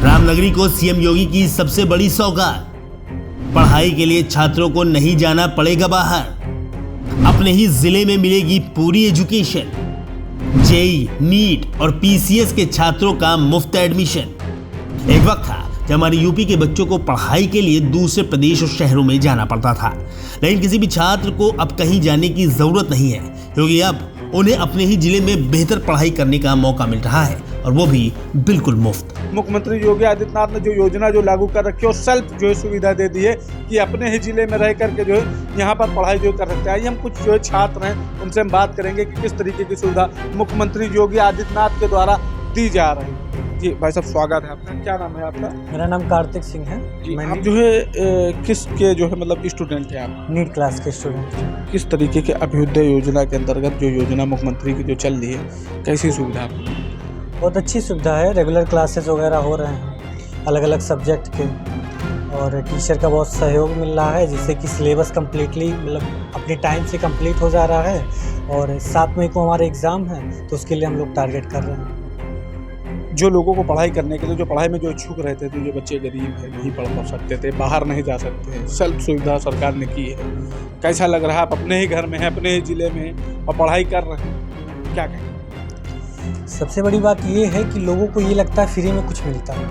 रामनगरी को सीएम योगी की सबसे बड़ी सौगात। पढ़ाई के लिए छात्रों को नहीं जाना पड़ेगा बाहर, अपने ही जिले में मिलेगी पूरी एजुकेशन। जेई, नीट और पीसीएस के छात्रों का मुफ्त एडमिशन। एक वक्त था जब हमारे यूपी के बच्चों को पढ़ाई के लिए दूसरे प्रदेश और शहरों में जाना पड़ता था, लेकिन किसी भी छात्र को अब कहीं जाने की जरूरत नहीं है, क्योंकि अब उन्हें अपने ही जिले में बेहतर पढ़ाई करने का मौका मिल रहा है, और वो भी बिल्कुल मुफ्त। मुख्यमंत्री योगी आदित्यनाथ ने जो योजना लागू कर रखी है और सेल्फ सुविधा दे दी है कि अपने ही जिले में रह करके यहाँ पर पढ़ाई कर सकते हैं। हम कुछ छात्र हैं, उनसे हम बात करेंगे कि किस तरीके की सुविधा मुख्यमंत्री योगी आदित्यनाथ के द्वारा दी जा रही है। जी भाई साहब, स्वागत है आपका। क्या नाम है आपका? मेरा नाम कार्तिक सिंह है। आप किस के मतलब स्टूडेंट हैं आप? नीट क्लास के स्टूडेंट। किस तरीके के अभ्युदय योजना के अंतर्गत जो योजना मुख्यमंत्री की चल रही है, कैसी सुविधा आपको? बहुत अच्छी सुविधा है। रेगुलर क्लासेस वगैरह हो रहे हैं अलग अलग सब्जेक्ट के, और टीचर का बहुत सहयोग मिल रहा है, जिससे कि सिलेबस कम्प्लीटली अपने टाइम से कंप्लीट हो जा रहा है। और 7 मई को हमारे एग्ज़ाम है, तो उसके लिए हम लोग टारगेट कर रहे हैं। जो लोगों को पढ़ाई करने के लिए, जो पढ़ाई में जो इच्छुक रहते थे, जो बच्चे गरीब है, नहीं पढ़ सकते थे, बाहर नहीं जा सकते हैं, सेल्फ सुविधा सरकार ने की है। कैसा लग रहा है? आप अपने ही घर में हैं, अपने ही ज़िले में और पढ़ाई कर रहे हैं, क्या कहें? सबसे बड़ी बात ये है कि लोगों को ये लगता है फ्री में कुछ मिलता है,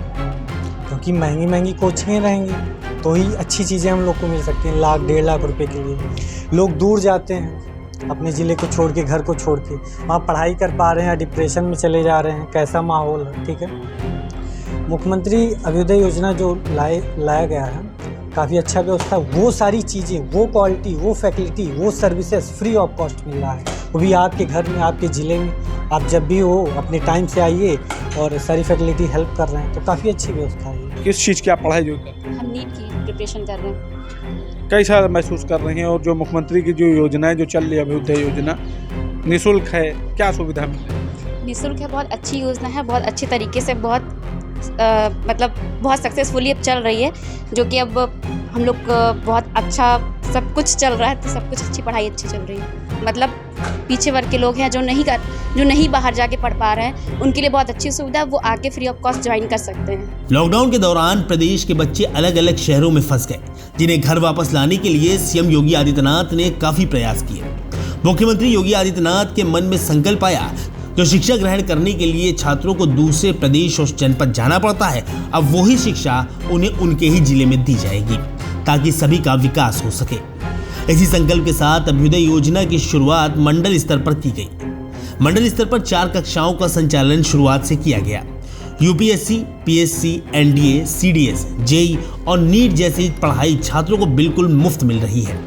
क्योंकि महंगी महंगी कोचिंगें रहेंगी तो ही अच्छी चीज़ें हम लोग को मिल सकती हैं। 1 लाख 1.5 लाख रुपए के लिए लोग दूर जाते हैं, अपने ज़िले को छोड़ के, घर को छोड़ के, वहाँ पढ़ाई कर पा रहे हैं, डिप्रेशन में चले जा रहे हैं। कैसा माहौल है, ठीक है। मुख्यमंत्री अभ्युदय योजना जो लाया गया है, काफ़ी अच्छा व्यवस्था। वो सारी चीज़ें, वो क्वालिटी, वो फैसिलिटी, वो सर्विसेज फ्री ऑफ कॉस्ट मिल रहा है, वो भी आपके घर में, आपके ज़िले में। आप जब भी हो अपने टाइम से आइए, और सारी फैसिलिटी हेल्प कर रहे हैं, तो काफ़ी अच्छी व्यवस्था है। किस चीज़ की आप पढ़ाई करते हैं? हम नीट की प्रिपरेशन कर रहे हैं। कैसा महसूस कर रही हैं? और जो मुख्यमंत्री की जो योजना है, जो चल रही है अभ्युदय योजना, निःशुल्क है, क्या सुविधा मिल रही है? निःशुल्क है, बहुत अच्छी योजना है, बहुत अच्छी तरीके से, बहुत सक्सेसफुली अब चल रही है, जो कि अब हम लोग बहुत अच्छा सब कुछ चल रहा है, तो सब कुछ अच्छी, पढ़ाई अच्छी चल रही है। पीछे वर्ग के लोग हैं जो नहीं बाहर जाके पढ़ पा रहे हैं, उनके लिए बहुत अच्छी सुविधा है, वो आके फ्री ऑफ कॉस्ट ज्वाइन कर सकते हैं। लॉकडाउन के दौरान प्रदेश के बच्चे अलग अलग शहरों में फंस गए, जिन्हें घर वापस लाने के लिए सीएम योगी आदित्यनाथ ने काफी प्रयास किए। मुख्यमंत्री योगी आदित्यनाथ के मन में संकल्प आया, जो शिक्षा ग्रहण करने के लिए छात्रों को दूसरे प्रदेश और जनपद जाना पड़ता है, अब वही शिक्षा उन्हें उनके ही जिले में दी जाएगी, ताकि सभी का विकास हो सके। इसी संकल्प के साथ अभ्युदय योजना की शुरुआत मंडल स्तर पर की गई। मंडल स्तर पर 4 कक्षाओं का संचालन शुरुआत से किया गया। UPSC, PSC, NDA, CDS, JE और नीट जैसी पढ़ाई छात्रों को बिल्कुल मुफ्त मिल रही है।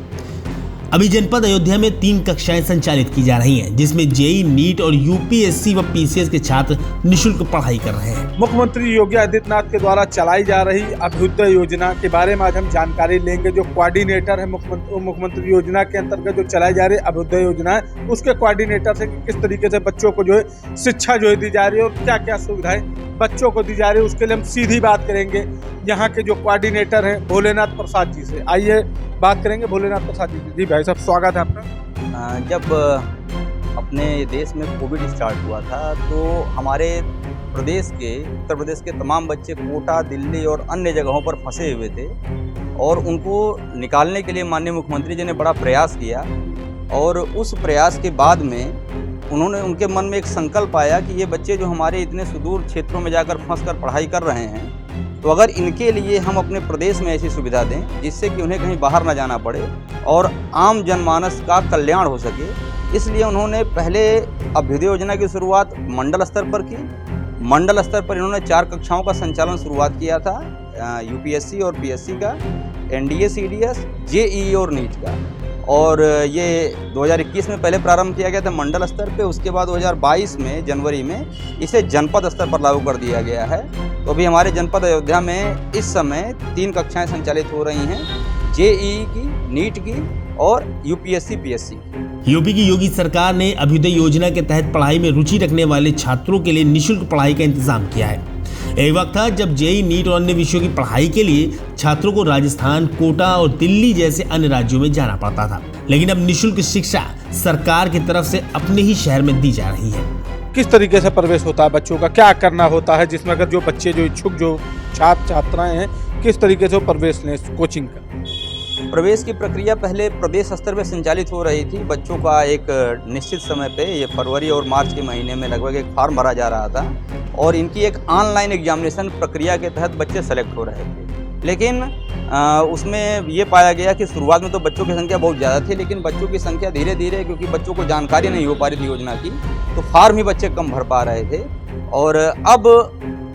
अभी जनपद अयोध्या में 3 कक्षाएं संचालित की जा रही हैं, जिसमें जेई, नीट और यूपीएससी व पीसीएस के छात्र निःशुल्क पढ़ाई कर रहे हैं। मुख्यमंत्री योगी आदित्यनाथ के द्वारा चलाई जा रही अभ्युदय योजना के बारे में आज हम जानकारी लेंगे। जो कोऑर्डिनेटर है मुख्यमंत्री योजना के अंतर्गत जो चलाई जा रही अभ्युदय योजना है, उसके कोऑर्डिनेटर से किस तरीके से बच्चों को शिक्षा दी जा रही है और क्या क्या सुविधाएं बच्चों को दी जा रही है, उसके लिए हम सीधी बात करेंगे यहाँ के जो कोऑर्डिनेटर हैं भोलेनाथ प्रसाद जी से। आइए बात करेंगे भोलेनाथ प्रसाद जी। जी भाई साहब, स्वागत है आपका। जब अपने देश में कोविड स्टार्ट हुआ था, तो हमारे उत्तर प्रदेश के तमाम बच्चे कोटा, दिल्ली और अन्य जगहों पर फंसे हुए थे, और उनको निकालने के लिए माननीय मुख्यमंत्री जी ने बड़ा प्रयास किया। और उस प्रयास के बाद में उनके मन में एक संकल्प आया कि ये बच्चे जो हमारे इतने सुदूर क्षेत्रों में जाकर फंसकर पढ़ाई कर रहे हैं, तो अगर इनके लिए हम अपने प्रदेश में ऐसी सुविधा दें जिससे कि उन्हें कहीं बाहर ना जाना पड़े और आम जनमानस का कल्याण हो सके, इसलिए उन्होंने पहले अभ्युदय योजना की शुरुआत मंडल स्तर पर की। मंडल स्तर पर इन्होंने 4 कक्षाओं का संचालन शुरुआत किया था, यूपीएससी और पीएससी का, एनडीए, सीडीएस, जेईई और नीट का। और ये 2021 में पहले प्रारंभ किया गया था मंडल स्तर पे, उसके बाद 2022 में जनवरी में इसे जनपद स्तर पर लागू कर दिया गया है। तो अभी हमारे जनपद अयोध्या में इस समय 3 कक्षाएं संचालित हो रही हैं, जेईई की, नीट की और यूपीएससी, पीएससी। यूपी की योगी सरकार ने अभ्युदय योजना के तहत पढ़ाई में रुचि रखने वाले छात्रों के लिए निःशुल्क पढ़ाई का इंतजाम किया है। एक वक्त था जब जेईई, नीट और अन्य विषयों की पढ़ाई के लिए छात्रों को राजस्थान, कोटा और दिल्ली जैसे अन्य राज्यों में जाना पड़ता था, लेकिन अब निःशुल्क शिक्षा सरकार की तरफ से अपने ही शहर में दी जा रही है। किस तरीके से प्रवेश होता है बच्चों का, क्या करना होता है, जिसमें अगर जो बच्चे जो इच्छुक जो छात्र छात्राएं हैं किस तरीके से वो प्रवेश लें कोचिंग का? प्रवेश की प्रक्रिया पहले प्रदेश स्तर पर संचालित हो रही थी। बच्चों का एक निश्चित समय पे, ये फरवरी और मार्च के महीने में लगभग एक फॉर्म भरा जा रहा था और इनकी एक ऑनलाइन एग्जामिनेशन प्रक्रिया के तहत बच्चे सेलेक्ट हो रहे थे। लेकिन उसमें ये पाया गया कि शुरुआत में तो बच्चों की संख्या बहुत ज़्यादा थी, लेकिन बच्चों की संख्या धीरे धीरे, क्योंकि बच्चों को जानकारी नहीं हो पा रही थी योजना की, तो फॉर्म ही बच्चे कम भर पा रहे थे। और अब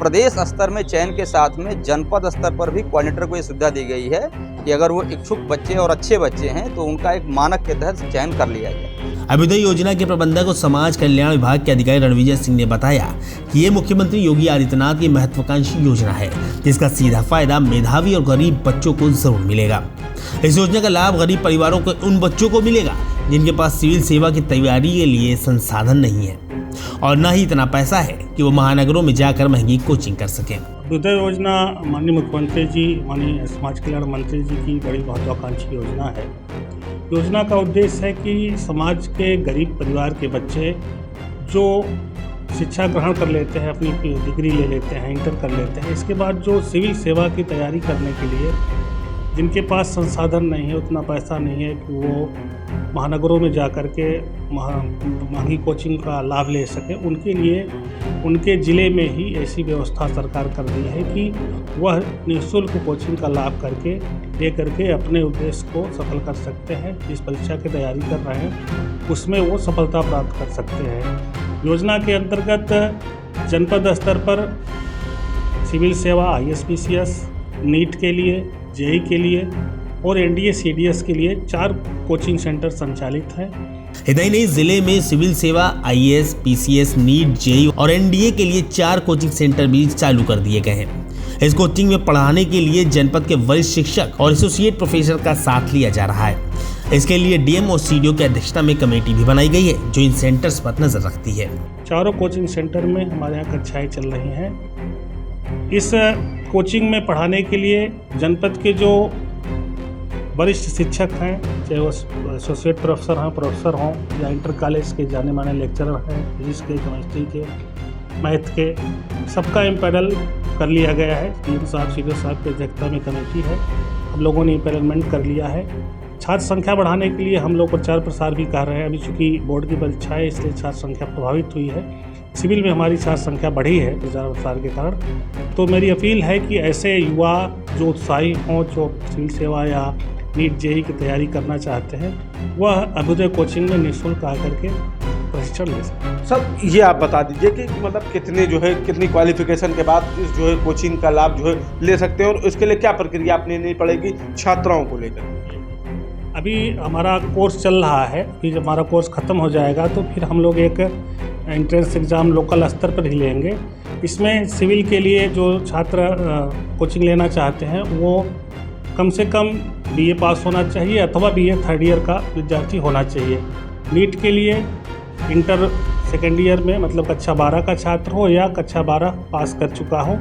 प्रदेश स्तर में चयन के साथ में जनपद स्तर पर भी कोऑर्डिनेटर को ये सुविधा दी गई है कि अगर वो इच्छुक बच्चे और अच्छे बच्चे हैं तो उनका एक मानक के तहत चयन कर लिया जाए। अभ्युदय योजना के प्रबंधक और समाज कल्याण विभाग के अधिकारी रणविजय सिंह ने बताया कि ये मुख्यमंत्री योगी आदित्यनाथ की महत्वाकांक्षी योजना है, जिसका सीधा फायदा मेधावी और गरीब बच्चों को जरूर मिलेगा। इस योजना का लाभ गरीब परिवारों के उन बच्चों को मिलेगा जिनके पास सिविल सेवा की तैयारी के लिए संसाधन नहीं है और न ही इतना पैसा है कि वो महानगरों में जाकर महंगी कोचिंग कर सकें। अभ्युदय योजना माननीय मुख्यमंत्री जी, माननीय समाज कल्याण मंत्री जी की बड़ी महत्वाकांक्षी योजना है। योजना का उद्देश्य है कि समाज के गरीब परिवार के बच्चे जो शिक्षा ग्रहण कर लेते हैं, अपनी डिग्री ले लेते हैं, इंटर कर लेते हैं, इसके बाद जो सिविल सेवा की तैयारी करने के लिए जिनके पास संसाधन नहीं है, उतना पैसा नहीं है कि वो महानगरों में जा कर के महंगी कोचिंग का लाभ ले सके, उनके लिए उनके ज़िले में ही ऐसी व्यवस्था सरकार कर दी है कि वह निःशुल्क कोचिंग का लाभ करके ले करके अपने उद्देश्य को सफल कर सकते हैं। जिस परीक्षा की तैयारी कर रहे हैं उसमें वो सफलता प्राप्त कर सकते हैं। योजना के अंतर्गत जनपद स्तर पर सिविल सेवा, ISPCS, नीट के लिए, JEE के लिए और NDA CDS के लिए 4 कोचिंग सेंटर संचालित हैं। इतना ही नहीं, जिले में सिविल सेवा, IAS, PCS, नीट, JEE और NDA के लिए 4 कोचिंग सेंटर भी चालू कर दिए गए हैं। इस कोचिंग में पढ़ाने के लिए जनपद के वरिष्ठ शिक्षक और एसोसिएट प्रोफेसर का साथ लिया जा रहा है। इसके लिए DM और CDO की अध्यक्षता में कमेटी भी बनाई गई है जो इन सेंटर्स पर नजर रखती है। चारों कोचिंग सेंटर में हमारे यहाँ कक्षाएं चल रही हैं। इस कोचिंग में पढ़ाने के लिए जनपद के जो वरिष्ठ शिक्षक हैं, चाहे वो एसोसिएट प्रोफेसर हों या इंटर कॉलेज के जाने माने लेक्चरर हैं, फिजिक्स के, केमिस्ट्री के, मैथ के, सबका इम्पैनल कर लिया गया है। CDO साहब की अध्यक्षता में कमेटी है, हम लोगों ने इम्पैनलमेंट कर लिया है। छात्र संख्या बढ़ाने के लिए हम लोग प्रचार प्रसार भी कर रहे हैं। अभी चूँकि बोर्ड की परीक्षा है इसलिए छात्र संख्या प्रभावित हुई है। सिविल में हमारी छात्र संख्या बढ़ी है प्रचार प्रसार के कारण। तो मेरी अपील है कि ऐसे युवा जो उत्साही हों, जो सिविल सेवा या नीट JEE की तैयारी करना चाहते हैं, वह अभ्युदय कोचिंग में निःशुल्क आकर के प्रशिक्षण ले सकते। सर ये आप बता दीजिए कि मतलब कितनी क्वालिफिकेशन के बाद इस जो है कोचिंग का लाभ जो है ले सकते हैं और उसके लिए क्या प्रक्रिया अपनानी पड़ेगी छात्राओं को लेकर? अभी हमारा कोर्स चल रहा है, अभी जब हमारा कोर्स ख़त्म हो जाएगा तो फिर हम लोग एक एंट्रेंस एग्ज़ाम लोकल स्तर पर ही लेंगे। इसमें सिविल के लिए जो छात्र कोचिंग लेना चाहते हैं वो कम से कम BA पास होना चाहिए अथवा BA थर्ड ईयर का विद्यार्थी होना चाहिए। नीट के लिए इंटर सेकेंड ईयर में मतलब कक्षा 12 का छात्र हो या कक्षा 12 पास कर चुका हो।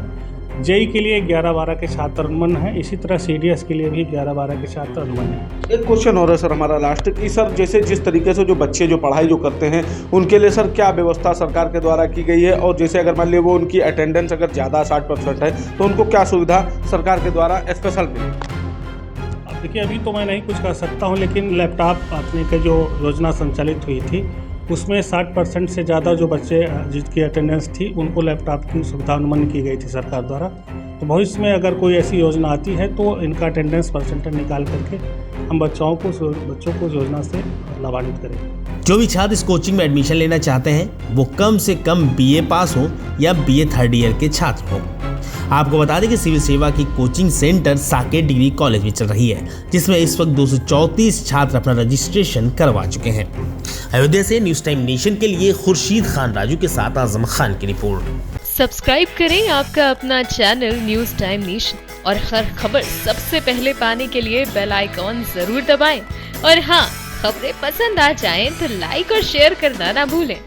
JEE के लिए 11-12 के छात्र अनुमन है, इसी तरह CDS के लिए भी 11-12 के छात्र अनुमन है। एक क्वेश्चन हो रहा है सर हमारा लास्ट कि सर जैसे जिस तरीके से जो बच्चे जो पढ़ाई जो करते हैं उनके लिए सर क्या व्यवस्था सरकार के द्वारा की गई है, और जैसे अगर मान लीजिए वो उनकी अटेंडेंस अगर ज़्यादा 60% है तो उनको क्या सुविधा सरकार के द्वारा स्पेशल मिलेगी? देखिए अभी तो मैं नहीं कुछ कर सकता हूँ, लेकिन लैपटॉप बांटने की जो योजना संचालित हुई थी उसमें 60% से ज़्यादा जो बच्चे जिसकी अटेंडेंस थी उनको लैपटॉप की सुविधा अनुमन की गई थी सरकार द्वारा। तो भविष्य में अगर कोई ऐसी योजना आती है तो इनका अटेंडेंस परसेंटेज निकाल करके हम बच्चों को इस योजना से लाभान्वित करेंगे। जो भी छात्र इस कोचिंग में एडमिशन लेना चाहते हैं वो कम से कम BA पास हो या BA थर्ड ईयर के छात्र हो। आपको बता दें कि सिविल सेवा की coaching centre Saket degree college में चल रही है, जिसमें इस वक्त 234 छात्र अपना रजिस्ट्रेशन करवा चुके हैं। अयोध्या से न्यूज़ टाइम नेशन के लिए खुर्शीद खान राजू के साथ आजम खान की रिपोर्ट। सब्सक्राइब करें आपका अपना चैनल न्यूज़ टाइम नेशन और हर खबर सबसे पहले पाने के लिए बेल आइकॉन जरूर दबाएं। और हाँ, खबरें पसंद आ जाएं तो लाइक और शेयर करना ना भूलें।